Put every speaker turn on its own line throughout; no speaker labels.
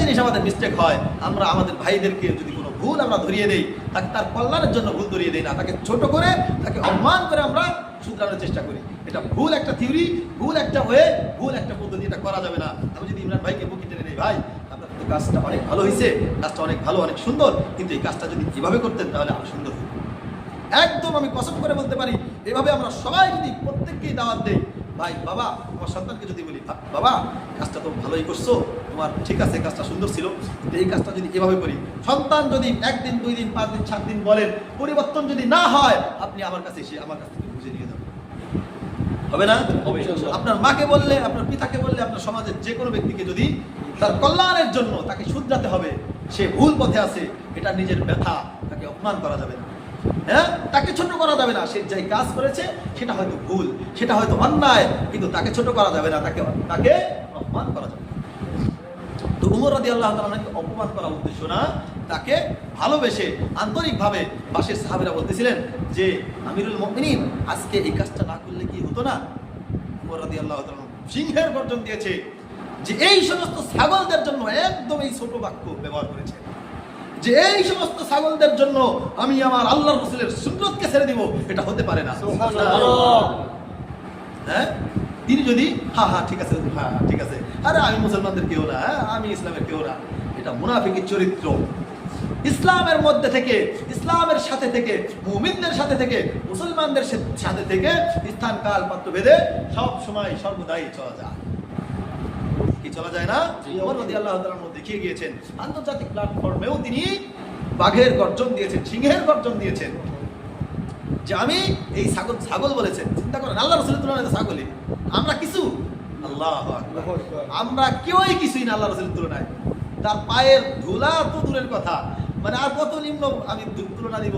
জিনিস আমাদের মিস্টেক হয়, আমরা আমাদের ভাইদেরকে যদি কোনো ভুল আমরা ধরিয়ে দেই, তাকে তার কল্যাণের জন্য ভুল ধরিয়ে দেই না, তাকে ছোট করে, তাকে অপমান করে আমরা শুধরানোর চেষ্টা করি। এটা ভুল একটা থিওরি, ভুল একটা ওয়ে, ভুল একটা পদ্ধতি, এটা করা যাবে না। আমি যদি ইমরান ভাইকে বুকে টেনে নেই, ভাই আপনার তো কাজটা অনেক ভালো হয়েছে, কাজটা অনেক ভালো, অনেক সুন্দর, কিন্তু এই কাজটা যদি এভাবে করতেন তাহলে আরো সুন্দর হতো। একদম আমি কসম করে বলতে পারি, এভাবে আমরা সবাই যদি প্রত্যেককেই দাওয়াত দেই, ভাই বাবা আমার সন্তানকে যদি বলি, বাবা কাজটা তো ভালোই করছো, তোমার ঠিক আছে, কাজটা সুন্দর ছিল, কিন্তু এই কাজটা যদি এভাবে করি, সন্তান যদি 1 দিন 2 দিন 5 দিন 7 দিন বলেন, পরিবর্তন যদি না হয়, আপনি আমার কাছে এসে আমার কাছ থেকে বুঝে নিয়ে যাবেন, হবে না? আপনার মাকে বললে, আপনার পিতাকে বললে, আপনার সমাজের যে কোনো ব্যক্তিকে যদি তার কল্যাণের জন্য তাকে শুধরাতে হবে, সে ভুল পথে আছে, এটা নিজের ব্যথা, তাকে অপমান করা যাবে না, হ্যাঁ, তাকে ছোট করা যাবে না। সে যাই কাজ করেছে সেটা হয়তো ভুল, সেটা হয়তো অন্যায়, কিন্তু তাকে ছোট করা যাবে না, তাকে অপমান করা যাবে না। তো উমর রাদিয়াল্লাহু তাআলা নাকি অপমান করা উদ্দেশ্য না, তাকে ভালোবেসে আন্তরিকভাবে পাশের সাহাবীরা বলতেছিলেন যে আমিরুল মুমিনিন আজকে এই কাজটা না করলে কি হতো না? উমর রাদিয়াল্লাহু তাআলা সিংহের গর্জন দিয়েছে যে এই সমস্ত ছাগলদের জন্য, একদম এই ছোট বাক্য ব্যবহার করেছে যে এই সমস্ত ছাগলদের জন্য আমি আমার আল্লাহর রাসূলের সুন্নতকে ছেড়ে দিব, এটা হতে পারে না। সুবহানাল্লাহ। হ্যাঁ, তিনি যদি হ্যাঁ ঠিক আছে, হ্যাঁ ঠিক আছে, আরে আমি মুসলমানদের কেউ না, আমি ইসলামের কেউ না, এটা মুনাফিকের চরিত্র। ইসলামের মধ্যে থেকে, ইসলামের সাথে থেকে, মুমিনদের সাথে থেকে, মুসলমানদের সাথে থেকে স্থান কাল পাত্র ভেদে সব সময় সর্বদাই চলা যায়। কি চলা যায় না? ওমর রাদিয়াল্লাহু তাআলা দেখিয়ে গিয়েছেন, আন্তর্জাতিক প্ল্যাটফর্মেও তিনি বাঘের গর্জন দিয়েছেন, সিংহের গর্জন দিয়েছেন যে আমি এই ছাগল বলেছেন। চিন্তা করেন, আল্লাহ রাসূলের তুলনায় ছাগলই আমরা কিছু, আল্লাহু আকবার, আমরা কেউই কিছুই না আল্লাহ রাসূলের তুলনায়। তার পায়ের ধুলা তো দূরের কথা, মানে আর কত নিম্ন আমি তুলনা দিব।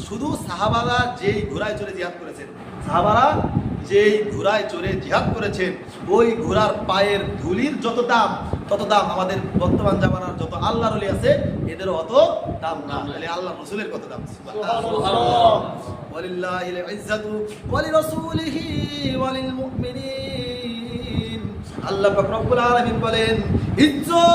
শুধু সাহাবারা যেই ঘোড়ায় চড়ে জিহাদ করেছেন, সাহাবারা যেই ঘোড়ায় চড়ে জিহাদ করেছেন, ওই ঘোড়ার পায়ের ধুলির যত দাম, তত দাম আমাদের বর্তমান জামানার যত আল্লাহর ওলি আছে এদেরও অত দাম না। তাহলে আল্লাহ রাসূলের কত দাম! সুবহানাল্লাহ। ওয়ালিল্লাহিল ইজ্জাতু ওয়ালিরাসূলিহি ওয়ালিল মুমিনিন। আল্লাহ পাক রব্বুল আলামিন বলেন, ইজ্জত